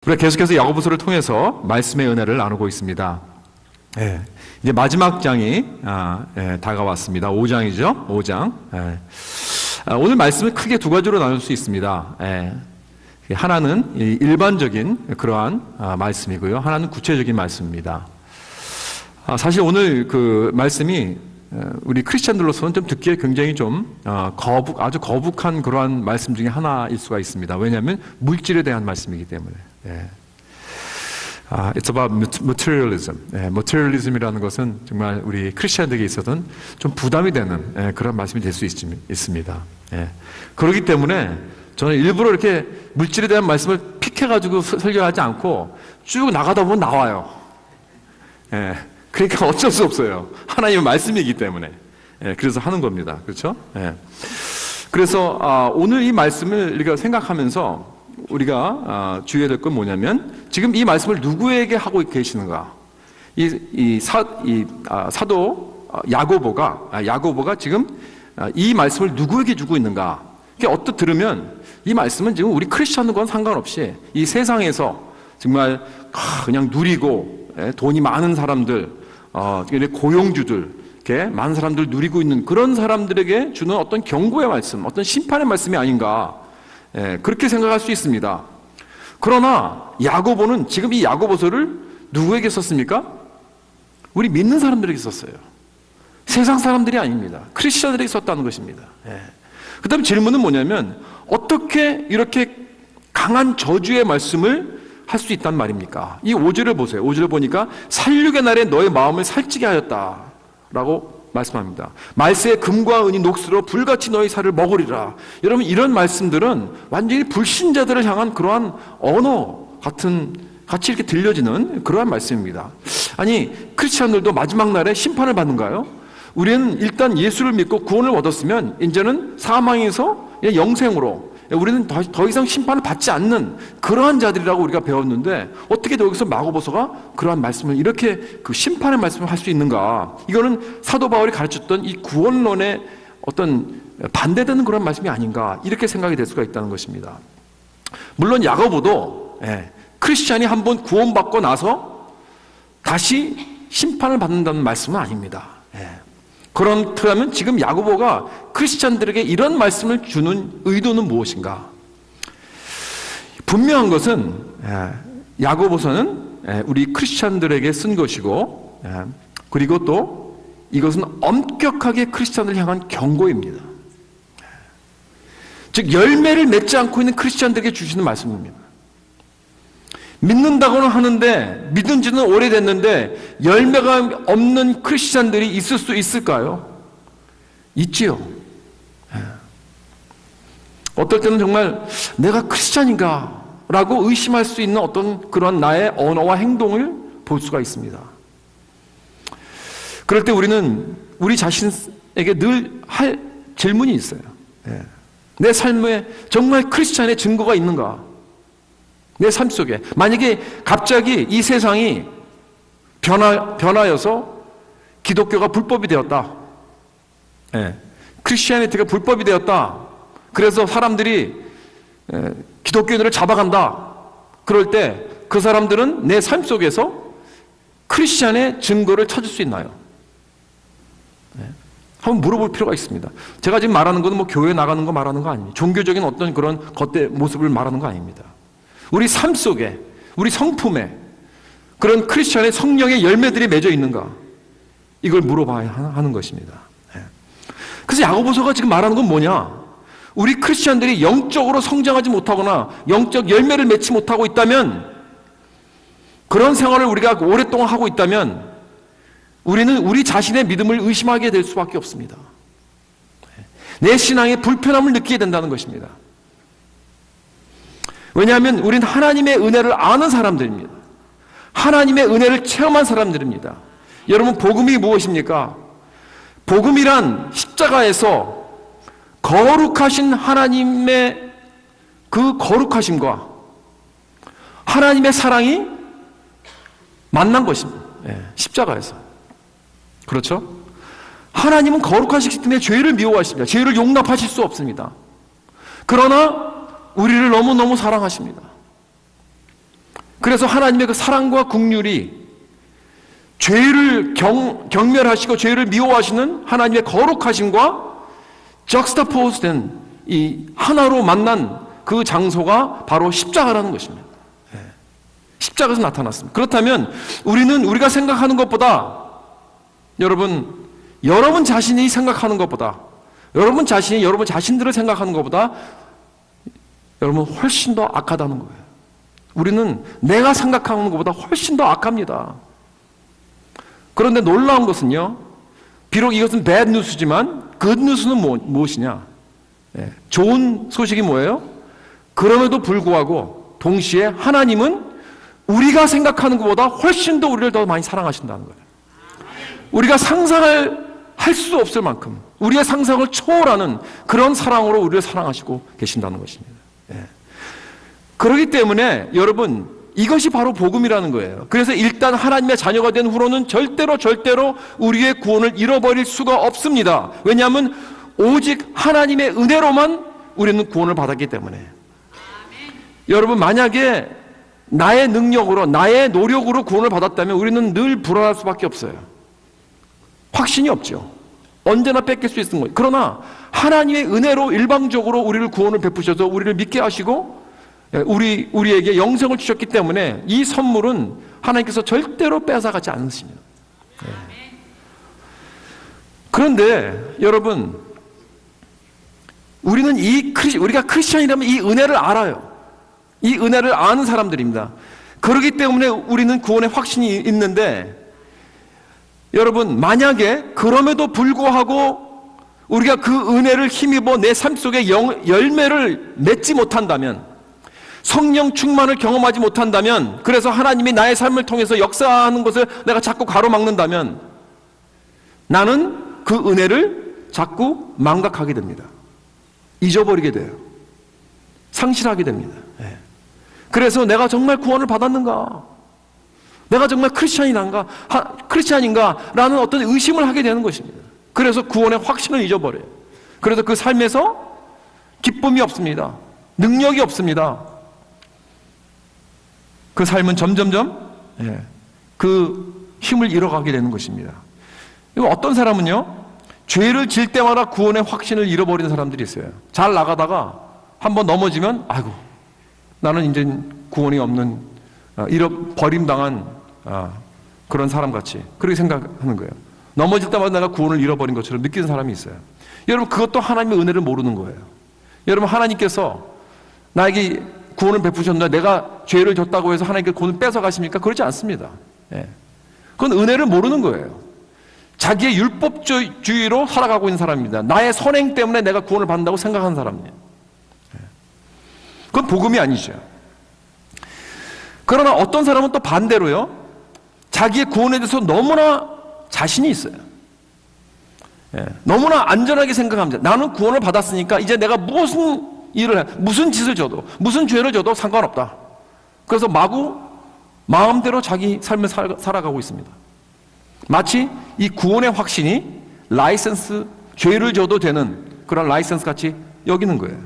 우리가 계속해서 야고보서를 통해서 말씀의 은혜를 나누고 있습니다. 이제 마지막 장이 다가왔습니다. 5장이죠. 5장. 오늘 말씀은 크게 두 가지로 나눌 수 있습니다. 하나는 일반적인 그러한 말씀이고요. 하나는 구체적인 말씀입니다. 사실 오늘 그 말씀이 우리 크리스찬들로서는 좀 듣기에 굉장히 좀 아주 거북한 그러한 말씀 중에 하나일 수가 있습니다. 왜냐하면 물질에 대한 말씀이기 때문에. It's about materialism. materialism이라는 것은 정말 우리 크리스찬들에게 있어서는 좀 부담이 되는 그런 말씀이 될 수 있습니다. 그렇기 때문에 저는 일부러 이렇게 물질에 대한 말씀을 픽해가지고 설교하지 않고 쭉 나가다 보면 나와요. 그러니까 어쩔 수 없어요. 하나님의 말씀이기 때문에. 그래서 하는 겁니다. 그렇죠? 그래서 오늘 이 말씀을 우리가 생각하면서 우리가 주의해야 될 건 뭐냐면 지금 이 말씀을 누구에게 하고 계시는가? 사도 야고보가 지금 이 말씀을 누구에게 주고 있는가? 이게 어떻게 들으면 이 말씀은 지금 우리 크리스천과 상관없이 이 세상에서 정말 그냥 누리고 돈이 많은 사람들, 고용주들, 이렇게 많은 사람들 누리고 있는 그런 사람들에게 주는 어떤 경고의 말씀, 어떤 심판의 말씀이 아닌가, 그렇게 생각할 수 있습니다. 그러나 야고보는 지금 이 야고보서를 누구에게 썼습니까? 우리 믿는 사람들에게 썼어요. 세상 사람들이 아닙니다. 크리스천들에게 썼다는 것입니다. 그 다음 질문은 뭐냐면 어떻게 이렇게 강한 저주의 말씀을 할 수 있단 말입니까? 이 5절을 보세요. 5절을 보니까 살육의 날에 너의 마음을 살찌게 하였다 라고 말씀합니다. 말세에 금과 은이 녹슬어 불같이 너희 살을 먹으리라. 여러분, 이런 말씀들은 완전히 불신자들을 향한 그러한 언어 같이 이렇게 들려지는 그러한 말씀입니다. 아니, 크리스찬들도 마지막 날에 심판을 받는가요? 우리는 일단 예수를 믿고 구원을 얻었으면 이제는 사망에서 영생으로 우리는 더 이상 심판을 받지 않는 그러한 자들이라고 우리가 배웠는데 어떻게 여기서 야고보서가 그러한 말씀을 이렇게 그 심판의 말씀을 할 수 있는가? 이거는 사도 바울이 가르쳤던 이 구원론의 어떤 반대되는 그런 말씀이 아닌가? 이렇게 생각이 될 수가 있다는 것입니다. 물론 야고보도 크리스찬이 한번 구원받고 나서 다시 심판을 받는다는 말씀은 아닙니다. 그렇다면 지금 야고보가 크리스찬들에게 이런 말씀을 주는 의도는 무엇인가? 분명한 것은 야고보서는 우리 크리스찬들에게 쓴 것이고, 그리고 또 이것은 엄격하게 크리스찬을 향한 경고입니다. 즉 열매를 맺지 않고 있는 크리스찬들에게 주시는 말씀입니다. 믿는다고는 하는데 믿은 지는 오래됐는데 열매가 없는 크리스찬들이 있을 수 있을까요? 있지요. 어떨 때는 정말 내가 크리스찬인가? 라고 의심할 수 있는 어떤 그런 나의 언어와 행동을 볼 수가 있습니다. 그럴 때 우리는 우리 자신에게 늘 할 질문이 있어요. 내 삶에 정말 크리스찬의 증거가 있는가? 내 삶 속에 만약에 갑자기 이 세상이 변하여서 기독교가 불법이 되었다. 크리스티애니티가 불법이 되었다. 그래서 사람들이 기독교인들을 잡아간다. 그럴 때 그 사람들은 내 삶 속에서 크리스찬의 증거를 찾을 수 있나요? 한번 물어볼 필요가 있습니다. 제가 지금 말하는 것은 뭐 교회 나가는 거 말하는 거 아닙니다. 종교적인 어떤 그런 겉대 모습을 말하는 거 아닙니다. 우리 삶 속에, 우리 성품에 그런 크리스찬의 성령의 열매들이 맺어 있는가? 이걸 물어봐야 하는 것입니다. 그래서 야고보서가 지금 말하는 건 뭐냐? 우리 크리스찬들이 영적으로 성장하지 못하거나 영적 열매를 맺지 못하고 있다면, 그런 생활을 우리가 오랫동안 하고 있다면 우리는 우리 자신의 믿음을 의심하게 될 수밖에 없습니다. 내 신앙에 불편함을 느끼게 된다는 것입니다. 왜냐하면 우리는 하나님의 은혜를 아는 사람들입니다. 하나님의 은혜를 체험한 사람들입니다. 여러분, 복음이 무엇입니까? 복음이란 십자가에서 거룩하신 하나님의 그 거룩하심과 하나님의 사랑이 만난 것입니다. 십자가에서. 그렇죠? 하나님은 거룩하시기 때문에 죄를 미워하십니다. 죄를 용납하실 수 없습니다. 그러나 우리를 너무너무 사랑하십니다. 그래서 하나님의 그 사랑과 긍휼이 죄를 경멸하시고 죄를 미워하시는 하나님의 거룩하심과 적스타포즈된 이 하나로 만난 그 장소가 바로 십자가라는 것입니다. 십자가에서 나타났습니다. 그렇다면 우리는 우리가 생각하는 것보다 여러분 자신이 생각하는 것보다 여러분 자신들을 생각하는 것보다 여러분 훨씬 더 악하다는 거예요. 우리는 내가 생각하는 것보다 훨씬 더 악합니다. 그런데 놀라운 것은요, 비록 이것은 bad news지만 good news는 무엇이냐? 좋은 소식이 뭐예요? 그럼에도 불구하고 동시에 하나님은 우리가 생각하는 것보다 훨씬 더 우리를 더 많이 사랑하신다는 거예요. 우리가 상상할 수 없을 만큼 우리의 상상을 초월하는 그런 사랑으로 우리를 사랑하시고 계신다는 것입니다. 그렇기 때문에 여러분, 이것이 바로 복음이라는 거예요. 그래서 일단 하나님의 자녀가 된 후로는 절대로 우리의 구원을 잃어버릴 수가 없습니다. 왜냐하면 오직 하나님의 은혜로만 우리는 구원을 받았기 때문에. 여러분, 만약에 나의 능력으로 나의 노력으로 구원을 받았다면 우리는 늘 불안할 수밖에 없어요. 확신이 없죠. 언제나 뺏길 수 있는 거예요. 그러나 하나님의 은혜로 일방적으로 우리를 구원을 베푸셔서 우리를 믿게 하시고 우리에게 영생을 주셨기 때문에 이 선물은 하나님께서 절대로 뺏어가지 않으십니다. 그런데 여러분, 우리가 크리스천이라면 이 은혜를 알아요. 이 은혜를 아는 사람들입니다. 그렇기 때문에 우리는 구원의 확신이 있는데, 여러분, 만약에 그럼에도 불구하고 우리가 그 은혜를 힘입어 내 삶 속에 열매를 맺지 못한다면, 성령 충만을 경험하지 못한다면, 그래서 하나님이 나의 삶을 통해서 역사하는 것을 내가 자꾸 가로막는다면 나는 그 은혜를 자꾸 망각하게 됩니다. 잊어버리게 돼요. 상실하게 됩니다. 그래서 내가 정말 구원을 받았는가? 내가 정말 크리스찬인가? 라는 어떤 의심을 하게 되는 것입니다. 그래서 구원의 확신을 잊어버려요. 그래서 그 삶에서 기쁨이 없습니다. 능력이 없습니다. 그 삶은 점점점 그 힘을 잃어가게 되는 것입니다. 어떤 사람은요, 죄를 질 때마다 구원의 확신을 잃어버리는 사람들이 있어요. 잘 나가다가 한번 넘어지면 아이고, 나는 이제 구원이 없는 버림당한 그런 사람같이 그렇게 생각하는 거예요. 넘어질 때마다 내가 구원을 잃어버린 것처럼 느끼는 사람이 있어요. 여러분, 그것도 하나님의 은혜를 모르는 거예요. 여러분, 하나님께서 나에게 구원을 베푸셨는데 내가 죄를 졌다고 해서 하나님께 구원을 뺏어가십니까? 그렇지 않습니다. 그건 은혜를 모르는 거예요. 자기의 율법주의로 살아가고 있는 사람입니다. 나의 선행 때문에 내가 구원을 받는다고 생각하는 사람이에요. 그건 복음이 아니죠. 그러나 어떤 사람은 또 반대로요, 자기의 구원에 대해서 너무나 자신이 있어요. 너무나 안전하게 생각합니다. 나는 구원을 받았으니까 이제 내가 무슨 짓을 져도, 무슨 죄를 져도 상관없다. 그래서 마음대로 자기 삶을 살아가고 있습니다. 마치 이 구원의 확신이 라이센스, 죄를 져도 되는 그런 라이센스 같이 여기는 거예요.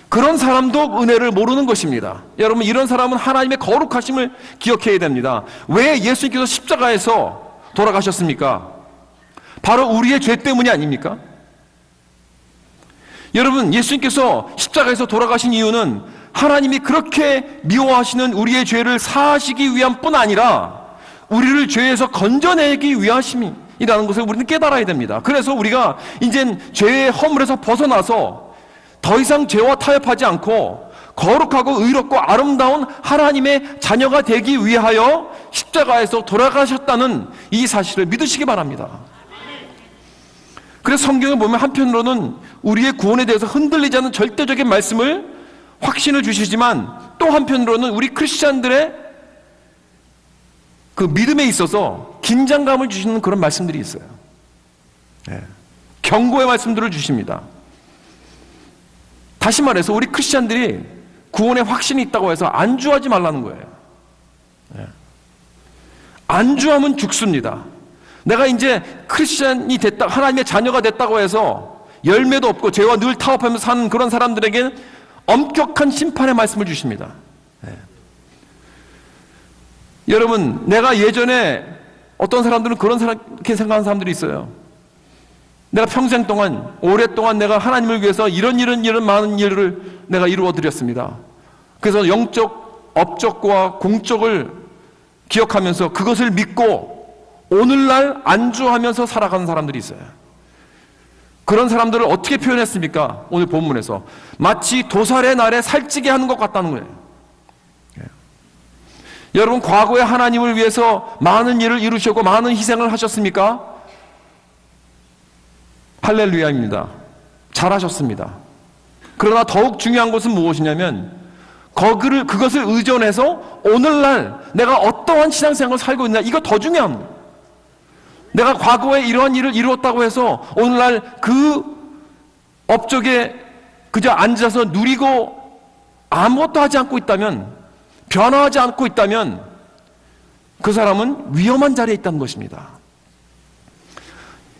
그런 사람도 은혜를 모르는 것입니다. 여러분, 이런 사람은 하나님의 거룩하심을 기억해야 됩니다. 왜 예수님께서 십자가에서 돌아가셨습니까? 바로 우리의 죄 때문이 아닙니까? 여러분, 예수님께서 십자가에서 돌아가신 이유는 하나님이 그렇게 미워하시는 우리의 죄를 사하시기 위함 뿐 아니라 우리를 죄에서 건져내기 위하심이라는 것을 우리는 깨달아야 됩니다. 그래서 우리가 이젠 죄의 허물에서 벗어나서 더 이상 죄와 타협하지 않고 거룩하고 의롭고 아름다운 하나님의 자녀가 되기 위하여 십자가에서 돌아가셨다는 이 사실을 믿으시기 바랍니다. 그래서 성경을 보면 한편으로는 우리의 구원에 대해서 흔들리지 않는 절대적인 말씀을, 확신을 주시지만 또 한편으로는 우리 크리스찬들의 그 믿음에 있어서 긴장감을 주시는 그런 말씀들이 있어요. 경고의 말씀들을 주십니다. 다시 말해서 우리 크리스찬들이 구원의 확신이 있다고 해서 안주하지 말라는 거예요. 안주하면 죽습니다. 내가 이제 크리스찬이 됐다, 하나님의 자녀가 됐다고 해서 열매도 없고 죄와 늘 타협하면서 사는 그런 사람들에게는 엄격한 심판의 말씀을 주십니다. 여러분, 내가 예전에 어떤 사람들은 그렇게 생각하는 사람들이 있어요. 내가 평생 동안, 오랫동안 내가 하나님을 위해서 이런 많은 일을 내가 이루어 드렸습니다. 그래서 영적 업적과 공적을 기억하면서 그것을 믿고 오늘날 안주하면서 살아가는 사람들이 있어요. 그런 사람들을 어떻게 표현했습니까? 오늘 본문에서 마치 도살의 날에 살찌게 하는 것 같다는 거예요. 여러분, 과거에 하나님을 위해서 많은 일을 이루셨고 많은 희생을 하셨습니까? 할렐루야입니다. 잘하셨습니다. 그러나 더욱 중요한 것은 무엇이냐면 그것을 의존해서 오늘날 내가 어떠한 신앙생활을 살고 있느냐, 이거 더 중요한 거예요. 내가 과거에 이러한 일을 이루었다고 해서 오늘날 그 업적에 그저 앉아서 누리고 아무것도 하지 않고 있다면, 변화하지 않고 있다면 그 사람은 위험한 자리에 있다는 것입니다.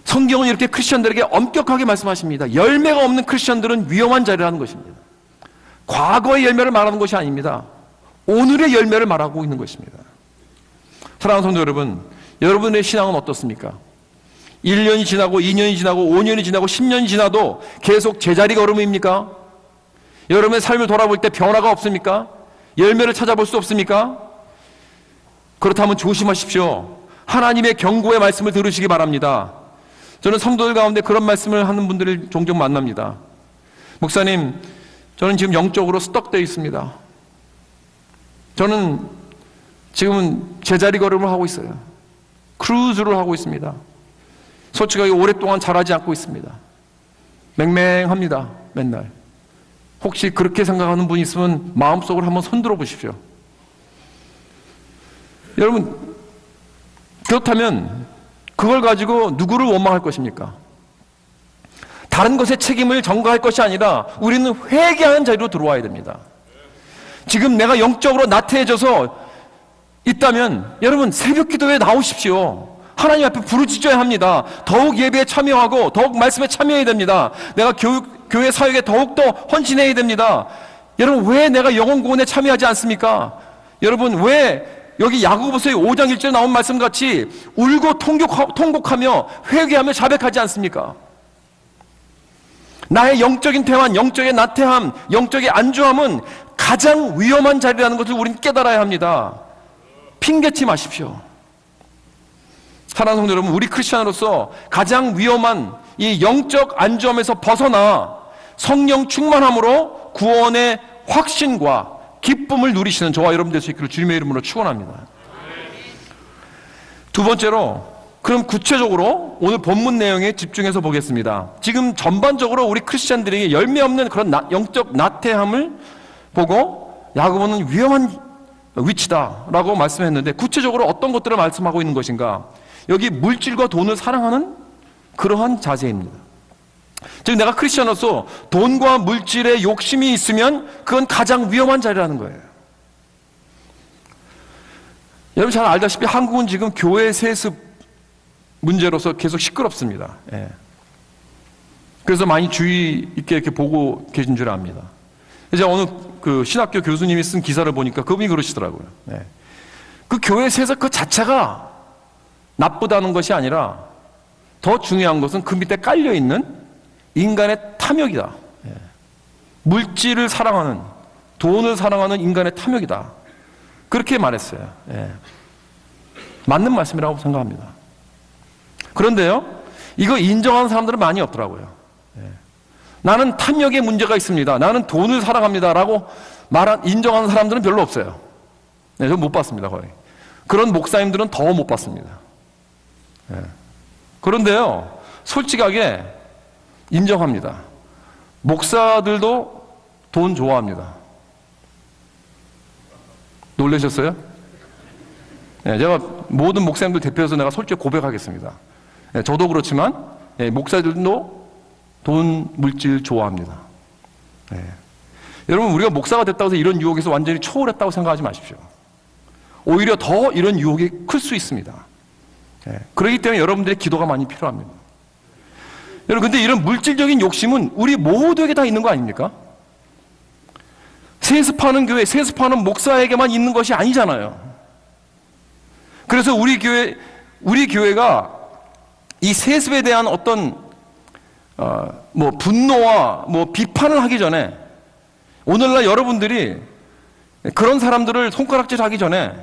성경은 이렇게 크리스천들에게 엄격하게 말씀하십니다. 열매가 없는 크리스천들은 위험한 자리라는 것입니다. 과거의 열매를 말하는 것이 아닙니다. 오늘의 열매를 말하고 있는 것입니다. 사랑하는 성도 여러분, 여러분의 신앙은 어떻습니까? 1년이 지나고 2년이 지나고 5년이 지나고 10년이 지나도 계속 제자리 걸음입니까? 여러분의 삶을 돌아볼 때 변화가 없습니까? 열매를 찾아볼 수 없습니까? 그렇다면 조심하십시오. 하나님의 경고의 말씀을 들으시기 바랍니다. 저는 성도들 가운데 그런 말씀을 하는 분들을 종종 만납니다. 목사님, 저는 지금 영적으로 스떡되어 있습니다. 저는 지금은 제자리 걸음을 하고 있어요. 크루즈를 하고 있습니다. 솔직하게 오랫동안 자라지 않고 있습니다. 맹맹합니다. 맨날. 혹시 그렇게 생각하는 분이 있으면 마음속으로 한번 손들어 보십시오. 여러분, 그렇다면 그걸 가지고 누구를 원망할 것입니까? 다른 것에 책임을 전가할 것이 아니라 우리는 회개하는 자리로 들어와야 됩니다. 지금 내가 영적으로 나태해져서 있다면 여러분, 새벽 기도에 나오십시오. 하나님 앞에 부르짖어야 합니다. 더욱 예배에 참여하고 더욱 말씀에 참여해야 됩니다. 내가 교회 사역에 더욱더 헌신해야 됩니다. 여러분, 왜 내가 영혼구원에 참여하지 않습니까? 여러분, 왜 여기 야고보서의 5장 1절에 나온 말씀같이 울고 통곡하며 회개하며 자백하지 않습니까? 나의 영적인 태환, 영적인 나태함, 영적인 안주함은 가장 위험한 자리라는 것을 우리는 깨달아야 합니다. 핑계치 마십시오. 사랑하는 성도 여러분, 우리 크리스천으로서 가장 위험한 이 영적 안주함에서 벗어나 성령 충만함으로 구원의 확신과 기쁨을 누리시는 저와 여러분 될 수 있기를 주님의 이름으로 축원합니다. 두 번째로, 그럼 구체적으로 오늘 본문 내용에 집중해서 보겠습니다. 지금 전반적으로 우리 크리스천들에게 열매 없는 그런 영적 나태함을 보고 야고보는 위험한 위치다라고 말씀했는데, 구체적으로 어떤 것들을 말씀하고 있는 것인가? 여기 물질과 돈을 사랑하는 그러한 자세입니다. 즉, 내가 크리스천으로서 돈과 물질에 욕심이 있으면 그건 가장 위험한 자리라는 거예요. 여러분 잘 알다시피 한국은 지금 교회 세습 문제로서 계속 시끄럽습니다. 예. 그래서 많이 주의 있게 이렇게 보고 계신 줄 압니다. 제가 어느 그 신학교 교수님이 쓴 기사를 보니까 그분이 그러시더라고요. 예. 그 교회 세습 그 자체가 나쁘다는 것이 아니라 더 중요한 것은 그 밑에 깔려있는 인간의 탐욕이다. 예. 물질을 사랑하는, 돈을 사랑하는 인간의 탐욕이다. 그렇게 말했어요. 예. 맞는 말씀이라고 생각합니다. 그런데요, 이거 인정하는 사람들은 많이 없더라고요. 예. 나는 탐욕에 문제가 있습니다. 나는 돈을 사랑합니다. 라고 인정하는 사람들은 별로 없어요. 네, 전 못 봤습니다, 거의. 그런 목사님들은 더 못 봤습니다. 예. 그런데요, 솔직하게 인정합니다. 목사들도 돈 좋아합니다. 놀라셨어요? 예, 제가 모든 목사님들 대표해서 내가 솔직히 고백하겠습니다. 예, 저도 그렇지만 목사들도 돈, 물질 좋아합니다. 예. 여러분, 우리가 목사가 됐다고 해서 이런 유혹에서 완전히 초월했다고 생각하지 마십시오. 오히려 더 이런 유혹이 클 수 있습니다. 예. 그렇기 때문에 여러분들의 기도가 많이 필요합니다. 여러분, 근데 이런 물질적인 욕심은 우리 모두에게 다 있는 거 아닙니까? 세습하는 교회, 세습하는 목사에게만 있는 것이 아니잖아요. 그래서 우리 교회가 이 세습에 대한 어떤 분노와 비판을 하기 전에, 오늘날 여러분들이 그런 사람들을 손가락질하기 전에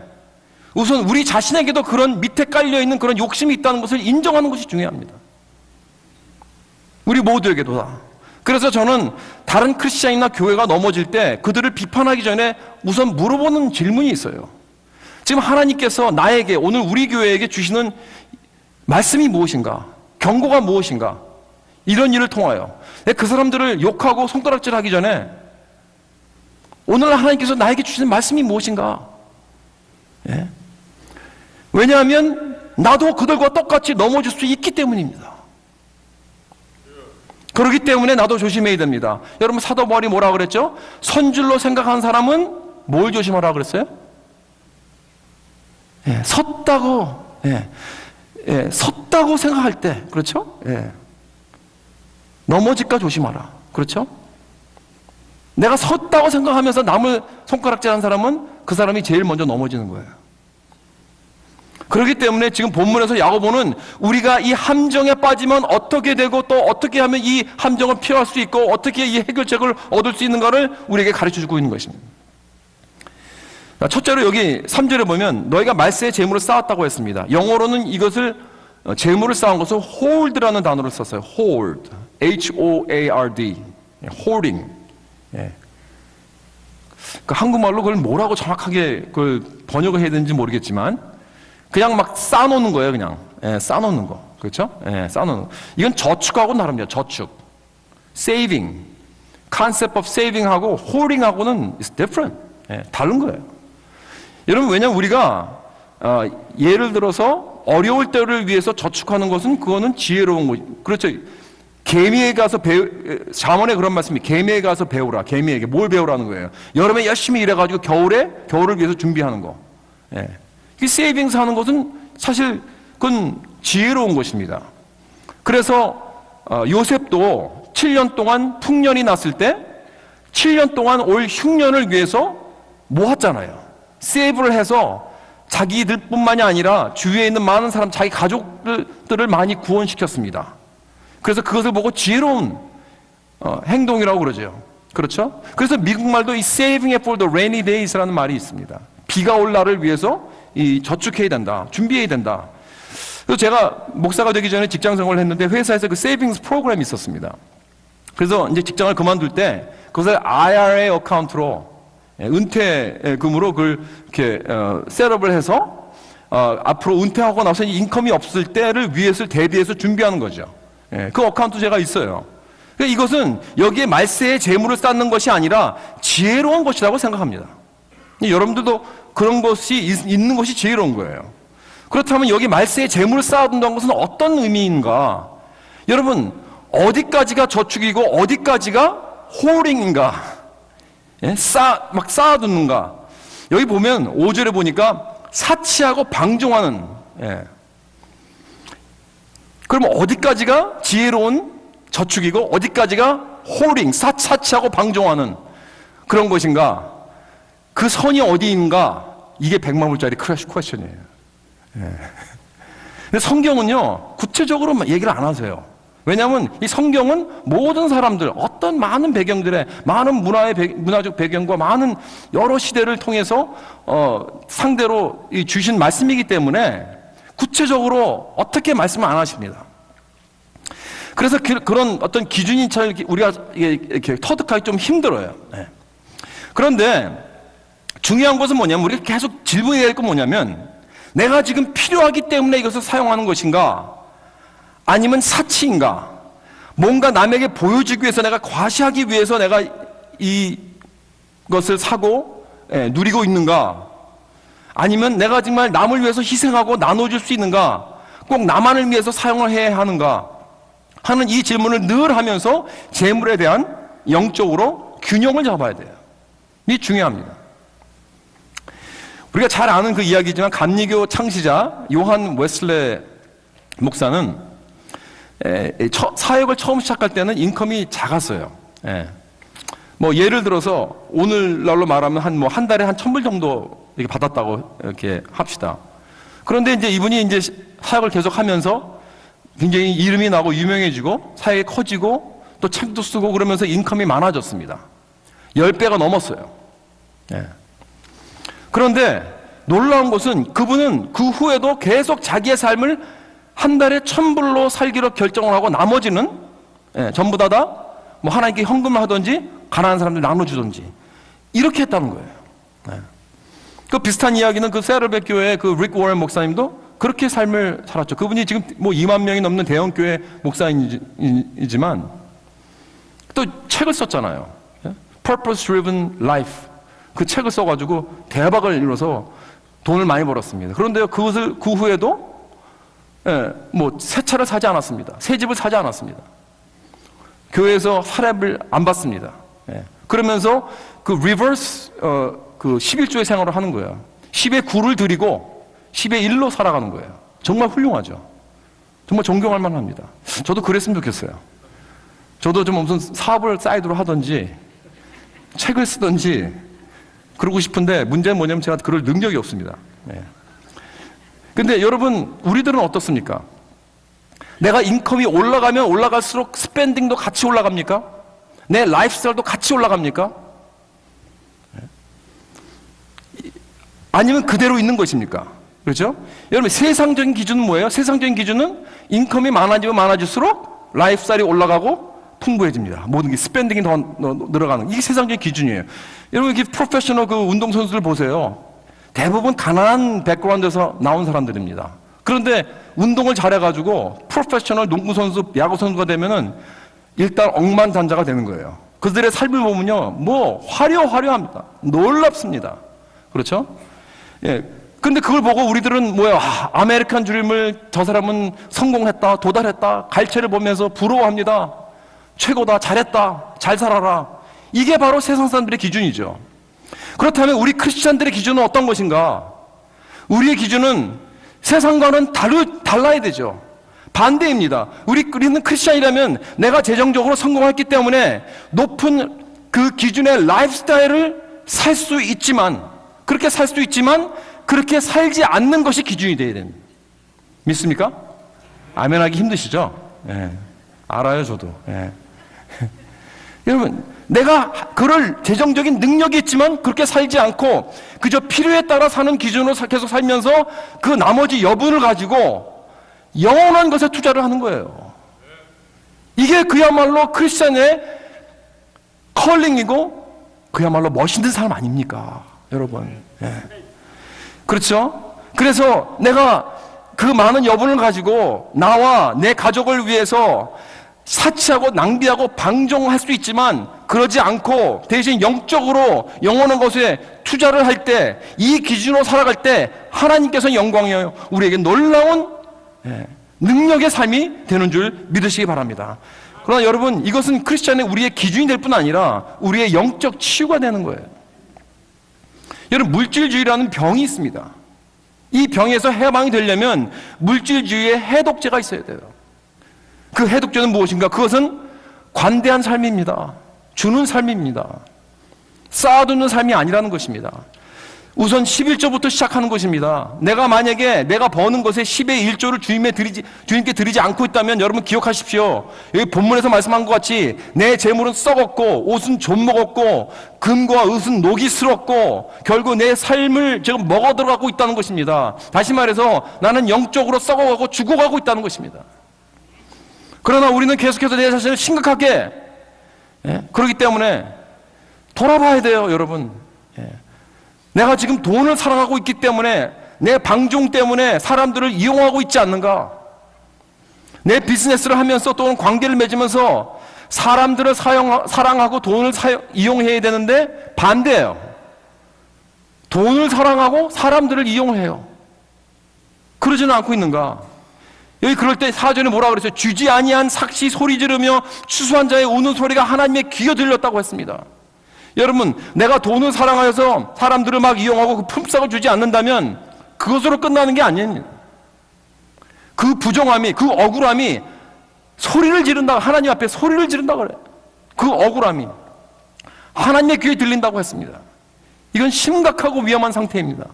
우선 우리 자신에게도 그런 밑에 깔려있는 그런 욕심이 있다는 것을 인정하는 것이 중요합니다. 우리 모두에게도 다. 그래서 저는 다른 크리스찬이나 교회가 넘어질 때 그들을 비판하기 전에 우선 물어보는 질문이 있어요. 지금 하나님께서 나에게, 오늘 우리 교회에게 주시는 말씀이 무엇인가? 경고가 무엇인가? 이런 일을 통하여 그 사람들을 욕하고 손가락질하기 전에 오늘 하나님께서 나에게 주시는 말씀이 무엇인가? 예? 왜냐하면 나도 그들과 똑같이 넘어질 수 있기 때문입니다. 그렇기 때문에 나도 조심해야 됩니다. 여러분, 사도 바울이 뭐라고 그랬죠? 선줄로 생각하는 사람은 뭘 조심하라고 그랬어요? 섰다고, 섰다고 생각할 때, 그렇죠? 넘어질까 조심하라. 그렇죠? 내가 섰다고 생각하면서 남을 손가락질하는 사람은 그 사람이 제일 먼저 넘어지는 거예요. 그렇기 때문에 지금 본문에서 야고보는 우리가 이 함정에 빠지면 어떻게 되고 또 어떻게 하면 이 함정을 피할 수 있고 어떻게 이 해결책을 얻을 수 있는가를 우리에게 가르쳐주고 있는 것입니다. 첫째로 여기 3절에 보면 너희가 말세의 재물을 쌓았다고 했습니다. 영어로는 이것을 재물을 쌓은 것을 hold라는 단어를 썼어요. hold, H-O-A-R-D, holding. 그 한국말로 그걸 뭐라고 정확하게 그걸 번역을 해야 되는지 모르겠지만 그냥 막 쌓아놓는 거예요. 그냥 쌓아놓는 거, 그렇죠? 쌓아놓는 거. 이건 저축하고 다릅니다. 저축, saving, concept of saving하고 holding하고는 is different. 다른 거예요. 여러분, 왜냐면 우리가 예를 들어서 어려울 때를 위해서 저축하는 것은 그거는 지혜로운 거. 그렇죠. 개미에 가서 잠언에 그런 말씀이 개미에 가서 배우라. 개미에게 뭘 배우라는 거예요? 여름에 열심히 일해가지고 겨울을 위해서 준비하는 거. 이 세이빙스 하는 것은 사실 그건 지혜로운 것입니다. 그래서 요셉도 7년 동안 풍년이 났을 때 7년 동안 올 흉년을 위해서 모았잖아요. 세이브를 해서 자기들뿐만이 아니라 주위에 있는 많은 사람, 자기 가족들을 많이 구원시켰습니다. 그래서 그것을 보고 지혜로운 행동이라고 그러죠. 그렇죠? 그래서 미국말도 이 saving it for the rainy days라는 말이 있습니다. 비가 올 날을 위해서 이 저축해야 된다, 준비해야 된다. 그래서 제가 목사가 되기 전에 직장 생활을 했는데 회사에서 그 세이빙스 프로그램이 있었습니다. 그래서 이제 직장을 그만둘 때 그것을 IRA 어카운트로 은퇴금으로 그걸 이렇게 셋업을 해서 앞으로 은퇴하고 나서 인컴이 없을 때를 위해서 대비해서 준비하는 거죠. 그 어카운트 제가 있어요. 그러니까 이것은 여기에 말세의 재물을 쌓는 것이 아니라 지혜로운 것이라고 생각합니다. 여러분들도 그런 것이 있는 것이 지혜로운 거예요. 그렇다면 여기 말세의 재물을 쌓아둔다는 것은 어떤 의미인가? 여러분, 어디까지가 저축이고 어디까지가 홀딩인가? 막 쌓아두는가? 여기 보면 5절에 보니까 사치하고 방종하는. 그럼 어디까지가 지혜로운 저축이고 어디까지가 홀딩, 사치하고 방종하는 그런 것인가? 그 선이 어디인가? 이게 100만 불짜리 퀘스천이에요. 근데 성경은요 구체적으로 얘기를 안 하세요. 왜냐하면 이 성경은 모든 사람들, 어떤 많은 배경들의 많은 문화적 배경과 많은 여러 시대를 통해서 상대로 주신 말씀이기 때문에 구체적으로 어떻게 말씀을 안 하십니다. 그래서 그런 어떤 기준이 잘 우리가 이렇게 터득하기 좀 힘들어요. 그런데 중요한 것은 뭐냐면 우리가 계속 질문해야 될 건 뭐냐면 내가 지금 필요하기 때문에 이것을 사용하는 것인가? 아니면 사치인가? 뭔가 남에게 보여주기 위해서 내가 과시하기 위해서 내가 이것을 사고 누리고 있는가? 아니면 내가 정말 남을 위해서 희생하고 나눠줄 수 있는가? 꼭 나만을 위해서 사용을 해야 하는가? 하는 이 질문을 늘 하면서 재물에 대한 영적으로 균형을 잡아야 돼요. 이게 중요합니다. 우리가 잘 아는 그 이야기지만 감리교 창시자 요한 웨슬레 목사는 사역을 처음 시작할 때는 인컴이 작았어요. 뭐 예를 들어서 오늘날로 말하면 한 달에 한 1,000불 정도 이렇게 받았다고 이렇게 합시다. 그런데 이제 이분이 이제 사역을 계속하면서 굉장히 이름이 나고 유명해지고 사역이 커지고 또 책도 쓰고 그러면서 인컴이 많아졌습니다. 10배가 넘었어요. 예. 그런데 놀라운 것은 그분은 그 후에도 계속 자기의 삶을 한 달에 1,000불로 살기로 결정을 하고 나머지는 전부 다 뭐 하나님께 헌금을 하든지 가난한 사람들 나눠주든지 이렇게 했다는 거예요. 그 비슷한 이야기는 그 세르벳 교회 그 릭 워런 목사님도 그렇게 삶을 살았죠. 그분이 지금 뭐 2만 명이 넘는 대형 교회 목사이지만 또 책을 썼잖아요. Purpose Driven Life 그 책을 써가지고 대박을 이뤄서 돈을 많이 벌었습니다. 그런데 그것을 그 후에도 뭐 새 차를 사지 않았습니다. 새 집을 사지 않았습니다. 교회에서 사례를 안 받습니다. 그러면서 그 리버스 그 11조의 생활을 하는 거예요. 10의 9를 드리고 10의 1로 살아가는 거예요. 정말 훌륭하죠. 정말 존경할 만합니다. 저도 그랬으면 좋겠어요. 저도 좀 무슨 사업을 사이드로 하든지 책을 쓰든지 그러고 싶은데 문제는 뭐냐면 제가 그럴 능력이 없습니다. 근데 여러분 우리들은 어떻습니까? 내가 인컴이 올라가면 올라갈수록 스pen딩도 같이 올라갑니까? 내 라이프스타일도 같이 올라갑니까? 아니면 그대로 있는 것입니까? 그렇죠? 여러분 세상적인 기준은 뭐예요? 세상적인 기준은 인컴이 많아지면 많아질수록 라이프스타일이 올라가고 풍부해집니다. 모든 게 스pen딩이 더 늘어가는 이게 세상적인 기준이에요. 여러분 이렇게 프로페셔널 그 운동선수들 보세요. 대부분 가난한 백그라운드에서 나온 사람들입니다. 그런데 운동을 잘해가지고 프로페셔널 농구선수, 야구선수가 되면은 일단 억만장자가 되는 거예요. 그들의 삶을 보면요, 뭐 화려합니다. 놀랍습니다. 그렇죠? 예. 근데 그걸 보고 우리들은 뭐야, 아메리칸 드림을 저 사람은 성공했다, 도달했다, 갈채를 보면서 부러워합니다. 최고다, 잘했다, 잘 살아라. 이게 바로 세상 사람들의 기준이죠. 그렇다면 우리 크리스찬들의 기준은 어떤 것인가? 우리의 기준은 세상과는 달라야 되죠. 반대입니다. 우리는 크리스찬이라면 내가 재정적으로 성공했기 때문에 높은 그 기준의 라이프스타일을 살 수 있지만, 그렇게 살 수도 있지만 그렇게 살지 않는 것이 기준이 되어야 됩니다. 믿습니까? 아멘하기 힘드시죠? 예. 알아요, 저도. 예. 여러분, 내가 그럴 재정적인 능력이 있지만 그렇게 살지 않고 그저 필요에 따라 사는 기준으로 계속 살면서 그 나머지 여분을 가지고 영원한 것에 투자를 하는 거예요. 이게 그야말로 크리스찬의 컬링이고 그야말로 멋있는 삶 아닙니까? 여러분. 예. 그렇죠? 그래서 내가 그 많은 여분을 가지고 나와 내 가족을 위해서 사치하고 낭비하고 방종할 수도 있지만 그러지 않고 대신 영적으로 영원한 것에 투자를 할 때 이 기준으로 살아갈 때 하나님께서 영광이에요. 우리에게 놀라운 능력의 삶이 되는 줄 믿으시기 바랍니다. 그러나 여러분 이것은 크리스찬의 우리의 기준이 될 뿐 아니라 우리의 영적 치유가 되는 거예요. 여러분 물질주의라는 병이 있습니다. 이 병에서 해방이 되려면 물질주의의 해독제가 있어야 돼요. 그 해독제는 무엇인가? 그것은 관대한 삶입니다. 주는 삶입니다. 쌓아두는 삶이 아니라는 것입니다. 우선 11조부터 시작하는 것입니다. 내가 만약에 내가 버는 것의 10의 1조를 주님께 드리지 않고 있다면 여러분 기억하십시오. 여기 본문에서 말씀한 것 같이 내 재물은 썩었고 옷은 좀먹었고 금과 은은 녹이 슬었고 결국 내 삶을 지금 먹어 들어가고 있다는 것입니다. 다시 말해서 나는 영적으로 썩어가고 죽어가고 있다는 것입니다. 그러나 우리는 계속해서 내 자신을 심각하게 그렇기 때문에 돌아봐야 돼요, 여러분. 내가 지금 돈을 사랑하고 있기 때문에 내 방종 때문에 사람들을 이용하고 있지 않는가? 내 비즈니스를 하면서 또는 관계를 맺으면서 사람들을 사랑하고 돈을 이용해야 되는데 반대예요. 돈을 사랑하고 사람들을 이용해요. 그러지는 않고 있는가? 여기 그럴 때 사전에 뭐라고 그랬어요? 주지 아니한 삭시 소리 지르며 추수한 자의 우는 소리가 하나님의 귀에 들렸다고 했습니다. 여러분, 내가 돈을 사랑하여서 사람들을 막 이용하고 그 품삯을 주지 않는다면 그것으로 끝나는 게 아닙니다. 그 부정함이, 그 억울함이 소리를 지른다, 하나님 앞에 소리를 지른다고 그래요. 그 억울함이 하나님의 귀에 들린다고 했습니다. 이건 심각하고 위험한 상태입니다.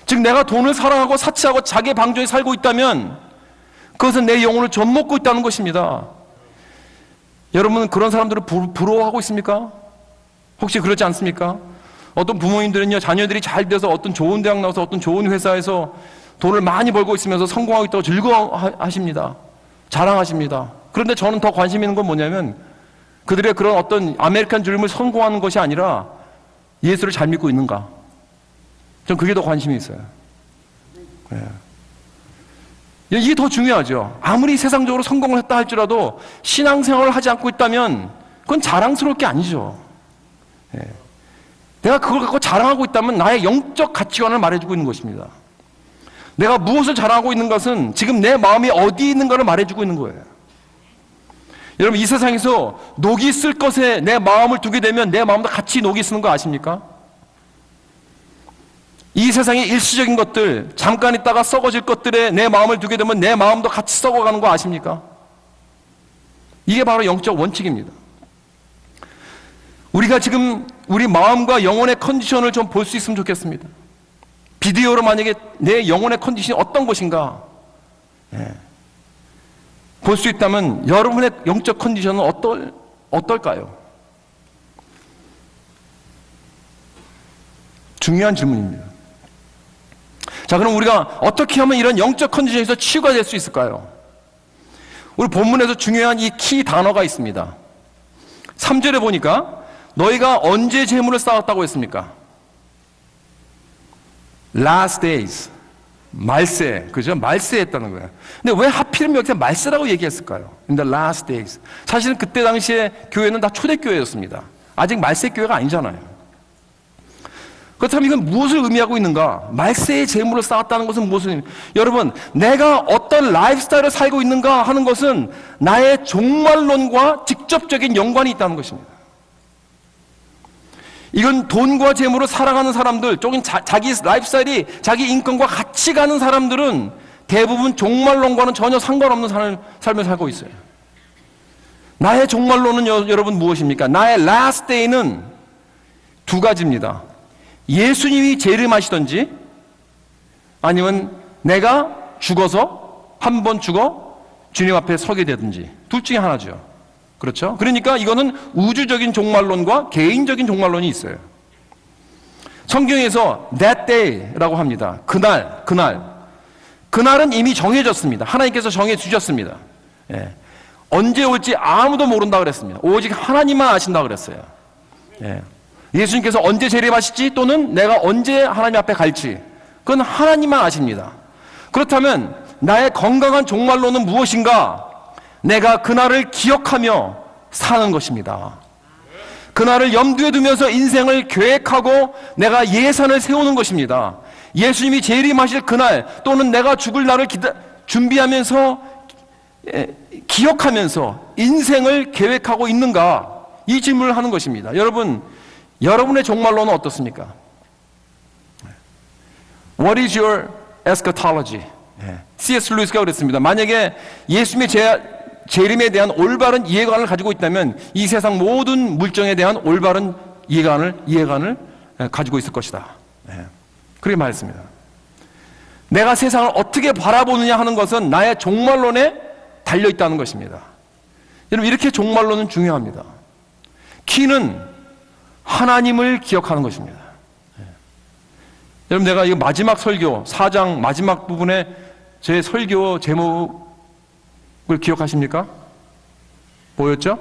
즉 내가 돈을 사랑하고 사치하고 자기의 방종에 살고 있다면 그것은 내 영혼을 좀먹고 있다는 것입니다. 여러분은 그런 사람들을 부러워하고 있습니까? 혹시 그렇지 않습니까? 어떤 부모님들은요, 자녀들이 잘 돼서 어떤 좋은 대학 나와서 어떤 좋은 회사에서 돈을 많이 벌고 있으면서 성공하고 있다고 즐거워하십니다. 자랑하십니다. 그런데 저는 더 관심 있는 건 뭐냐면 그들의 그런 어떤 아메리칸 드림을 성공하는 것이 아니라 예수를 잘 믿고 있는가. 전 그게 더 관심이 있어요. 네. 이게 더 중요하죠. 아무리 세상적으로 성공을 했다 할지라도 신앙생활을 하지 않고 있다면 그건 자랑스러울 게 아니죠. 네. 내가 그걸 갖고 자랑하고 있다면 나의 영적 가치관을 말해주고 있는 것입니다. 내가 무엇을 자랑하고 있는 것은 지금 내 마음이 어디 있는가를 말해주고 있는 거예요. 여러분, 이 세상에서 녹이 쓸 것에 내 마음을 두게 되면 내 마음도 같이 녹이 쓰는 거 아십니까? 이 세상의 일시적인 것들, 잠깐 있다가 썩어질 것들에 내 마음을 두게 되면 내 마음도 같이 썩어가는 거 아십니까? 이게 바로 영적 원칙입니다. 우리가 지금 우리 마음과 영혼의 컨디션을 좀 볼 수 있으면 좋겠습니다. 비디오로 만약에 내 영혼의 컨디션이 어떤 것인가 볼 수 있다면 여러분의 영적 컨디션은 어떨까요? 중요한 질문입니다. 자, 그럼 우리가 어떻게 하면 이런 영적 컨디션에서 치유가 될 수 있을까요? 우리 본문에서 중요한 이 키 단어가 있습니다. 3절에 보니까 너희가 언제 재물을 쌓았다고 했습니까? Last days. 말세. 그죠? 말세했다는 거예요. 근데 왜 하필이면 여기서 말세라고 얘기했을까요? In the last days. 사실은 그때 당시에 교회는 다 초대교회였습니다. 아직 말세교회가 아니잖아요. 그렇다면 이건 무엇을 의미하고 있는가? 말세의 재물을 쌓았다는 것은 무엇을 의미합니까? 여러분, 내가 어떤 라이프 스타일을 살고 있는가 하는 것은 나의 종말론과 직접적인 연관이 있다는 것입니다. 이건 돈과 재물을 사랑하는 사람들, 조금 자기 라이프 스타일이 자기 인권과 같이 가는 사람들은 대부분 종말론과는 전혀 상관없는 삶을 살고 있어요. 나의 종말론은 여러분 무엇입니까? 나의 last day는 두 가지입니다. 예수님이 재림하시든지 아니면 내가 죽어서 한 번 죽어 주님 앞에 서게 되든지 둘 중에 하나죠. 그렇죠? 그러니까 이거는 우주적인 종말론과 개인적인 종말론이 있어요. 성경에서 that day라고 합니다. 그날은 이미 정해졌습니다. 하나님께서 정해주셨습니다. 예. 언제 올지 아무도 모른다 그랬습니다. 오직 하나님만 아신다 그랬어요. 예. 예수님께서 언제 재림하실지 또는 내가 언제 하나님 앞에 갈지 그건 하나님만 아십니다. 그렇다면 나의 건강한 종말론은 무엇인가? 내가 그날을 기억하며 사는 것입니다. 그날을 염두에 두면서 인생을 계획하고 내가 예산을 세우는 것입니다. 예수님이 재림하실 그날 또는 내가 죽을 날을 준비하면서 기억하면서 인생을 계획하고 있는가? 이 질문을 하는 것입니다. 여러분의 종말론은 어떻습니까? What is your eschatology? C.S. 루이스가 그랬습니다. 만약에 예수님의 재림에 대한 올바른 이해관을 가지고 있다면 이 세상 모든 물정에 대한 올바른 이해관을 가지고 있을 것이다. 그렇게 말했습니다. 내가 세상을 어떻게 바라보느냐 하는 것은 나의 종말론에 달려있다는 것입니다. 여러분, 이렇게 종말론은 중요합니다. 키는 하나님을 기억하는 것입니다. 여러분, 내가 이 마지막 설교 4장 마지막 부분에 제 설교 제목을 기억하십니까? 뭐였죠?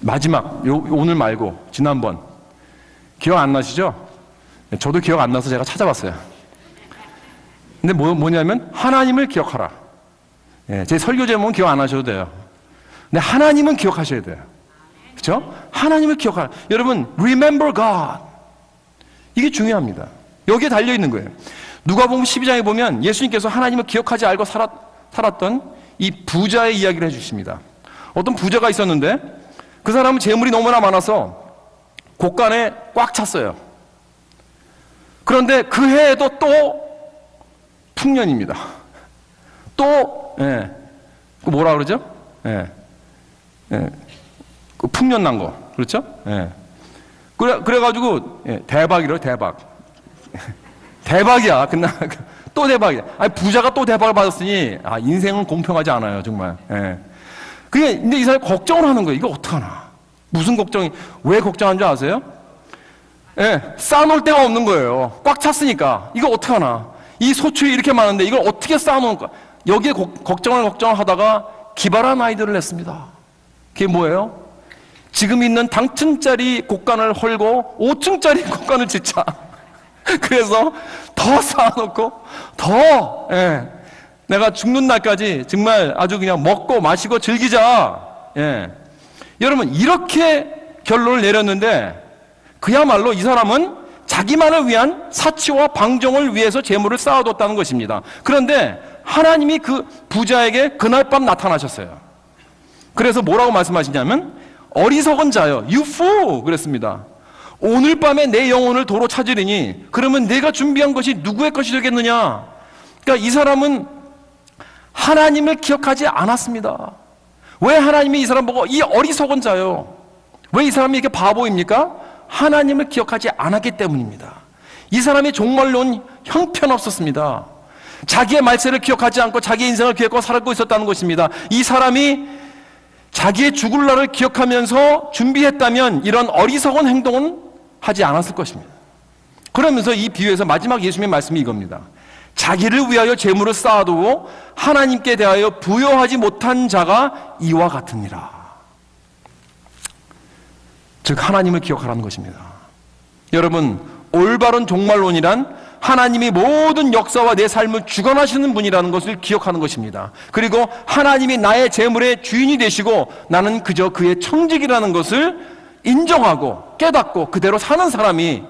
마지막, 오늘 말고 지난번 기억 안 나시죠? 저도 기억 안 나서 제가 찾아봤어요. 근데 뭐냐면 하나님을 기억하라. 제 설교 제목은 기억 안 하셔도 돼요. 근데 하나님은 기억하셔야 돼요. 그렇죠? 하나님을 기억하라. 여러분, remember God. 이게 중요합니다. 여기에 달려 있는 거예요. 누가복음 12장에 보면 예수님께서 하나님을 기억하지 않고 살았던 이 부자의 이야기를 해주십니다. 어떤 부자가 있었는데 그 사람은 재물이 너무나 많아서 곳간에 꽉 찼어요. 그런데 그 해에도 또 풍년입니다. 또 그 뭐라 그러죠? 그 풍년 난 거, 그렇죠? 그래가지고, 대박이래, 대박. 대박이야. 또 대박이야. 아니, 부자가 또 대박을 받았으니, 인생은 공평하지 않아요, 정말. 근데 이 사람이 걱정을 하는 거예요. 이거 어떡하나. 무슨 걱정이, 왜 걱정한 줄 아세요? 쌓아놓을 데가 없는 거예요. 꽉 찼으니까. 이거 어떡하나. 이 소출이 이렇게 많은데 이걸 어떻게 쌓아놓을까. 여기에 걱정을 하다가 기발한 아이디어를 냈습니다. 그게 뭐예요? 지금 있는 당층짜리 곡간을 헐고 5층짜리 곡간을 짓자. 그래서 더 쌓아놓고 더 내가 죽는 날까지 정말 아주 그냥 먹고 마시고 즐기자. 여러분 이렇게 결론을 내렸는데 그야말로 이 사람은 자기만을 위한 사치와 방종을 위해서 재물을 쌓아뒀다는 것입니다. 그런데 하나님이 그 부자에게 그날 밤 나타나셨어요. 그래서 뭐라고 말씀하시냐면 어리석은 자여, you fool 그랬습니다. 오늘 밤에 내 영혼을 도로 찾으리니 그러면 내가 준비한 것이 누구의 것이 되겠느냐. 그러니까 이 사람은 하나님을 기억하지 않았습니다. 왜 하나님이 이 사람 보고 이 어리석은 자요, 왜 이 사람이 이렇게 바보입니까? 하나님을 기억하지 않았기 때문입니다. 이 사람이 종말론 형편없었습니다. 자기의 말세를 기억하지 않고 자기의 인생을 기억하고 살고 있었다는 것입니다. 이 사람이 자기의 죽을 날을 기억하면서 준비했다면 이런 어리석은 행동은 하지 않았을 것입니다. 그러면서 이 비유에서 마지막 예수님의 말씀이 이겁니다. 자기를 위하여 재물을 쌓아두고 하나님께 대하여 부여하지 못한 자가 이와 같으니라. 즉 하나님을 기억하라는 것입니다. 여러분, 올바른 종말론이란 하나님이 모든 역사와 내 삶을 주관하시는 분이라는 것을 기억하는 것입니다. 그리고 하나님이 나의 재물의 주인이 되시고 나는 그저 그의 청직이라는 것을 인정하고 깨닫고 그대로 사는 사람이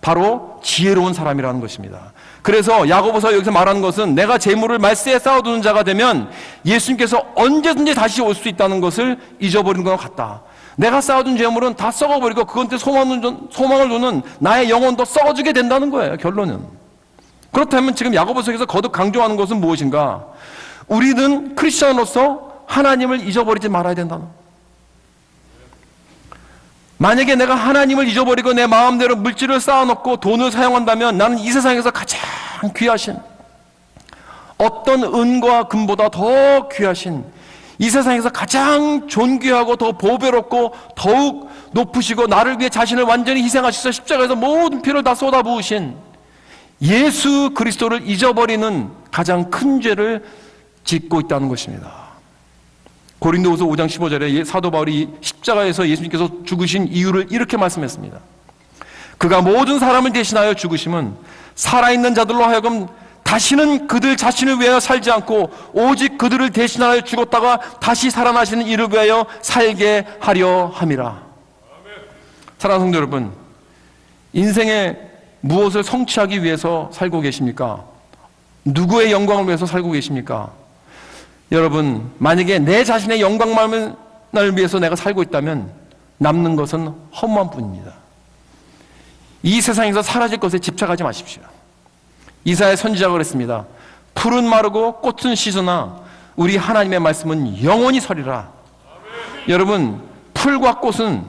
바로 지혜로운 사람이라는 것입니다. 그래서 야고보서 여기서 말하는 것은 내가 재물을 말세에 쌓아두는 자가 되면 예수님께서 언제든지 다시 올 수 있다는 것을 잊어버리는 것 같다. 내가 쌓아둔 재물은 다 썩어버리고 그건데 소망을 두는 나의 영혼도 썩어지게 된다는 거예요, 결론은. 그렇다면 지금 야고보서에서 거듭 강조하는 것은 무엇인가? 우리는 크리스천으로서 하나님을 잊어버리지 말아야 된다는. 만약에 내가 하나님을 잊어버리고 내 마음대로 물질을 쌓아놓고 돈을 사용한다면 나는 이 세상에서 가장 귀하신, 어떤 은과 금보다 더 귀하신, 이 세상에서 가장 존귀하고 더 보배롭고 더욱 높으시고 나를 위해 자신을 완전히 희생하셔서 십자가에서 모든 피를 다 쏟아부으신 예수 그리스도를 잊어버리는 가장 큰 죄를 짓고 있다는 것입니다. 고린도후서 5장 15절에 사도 바울이 십자가에서 예수님께서 죽으신 이유를 이렇게 말씀했습니다. 그가 모든 사람을 대신하여 죽으심은 살아있는 자들로 하여금 다시는 그들 자신을 위하여 살지 않고 오직 그들을 대신하여 죽었다가 다시 살아나시는 이를 위하여 살게 하려 함이라. 사랑하는 성도 여러분, 인생에 무엇을 성취하기 위해서 살고 계십니까? 누구의 영광을 위해서 살고 계십니까? 여러분, 만약에 내 자신의 영광만을 위해서 내가 살고 있다면 남는 것은 허무한 뿐입니다. 이 세상에서 사라질 것에 집착하지 마십시오. 이사야 선지자가 그랬습니다. 풀은 마르고 꽃은 시드나 우리 하나님의 말씀은 영원히 서리라. 여러분, 풀과 꽃은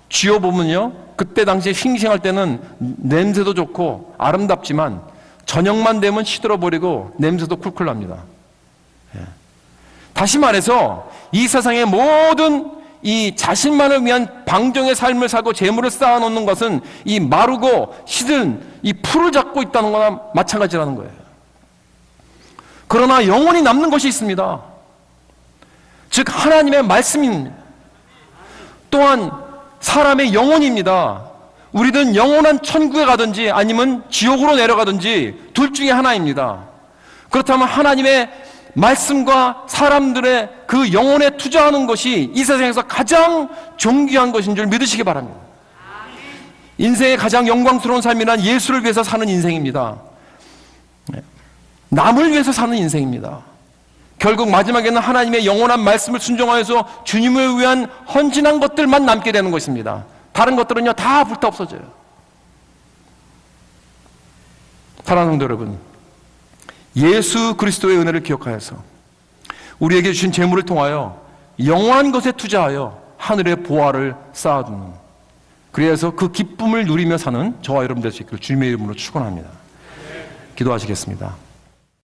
쥐어보면요, 그때 당시에 싱싱할 때는 냄새도 좋고 아름답지만 저녁만 되면 시들어버리고 냄새도 쿨쿨 납니다. 다시 말해서 이 세상의 모든 이 자신만을 위한 방종의 삶을 살고 재물을 쌓아놓는 것은 이 마르고 시든 이 풀을 잡고 있다는 거나 마찬가지라는 거예요. 그러나 영원히 남는 것이 있습니다. 즉 하나님의 말씀입니다. 또한 사람의 영혼입니다. 우리는 영원한 천국에 가든지 아니면 지옥으로 내려가든지 둘 중에 하나입니다. 그렇다면 하나님의 말씀과 사람들의 그 영혼에 투자하는 것이 이 세상에서 가장 존귀한 것인 줄 믿으시기 바랍니다. 인생의 가장 영광스러운 삶이란 예수를 위해서 사는 인생입니다. 남을 위해서 사는 인생입니다. 결국 마지막에는 하나님의 영원한 말씀을 순종하여서 주님을 위한 헌신한 것들만 남게 되는 것입니다. 다른 것들은요 다 불타 없어져요. 사랑하는 성도 여러분, 예수 그리스도의 은혜를 기억하여서 우리에게 주신 재물을 통하여 영원한 것에 투자하여 하늘의 보화를 쌓아두는, 그래서 그 기쁨을 누리며 사는 저와 여러분 될 수 있기를 주님의 이름으로 축원합니다. 기도하시겠습니다.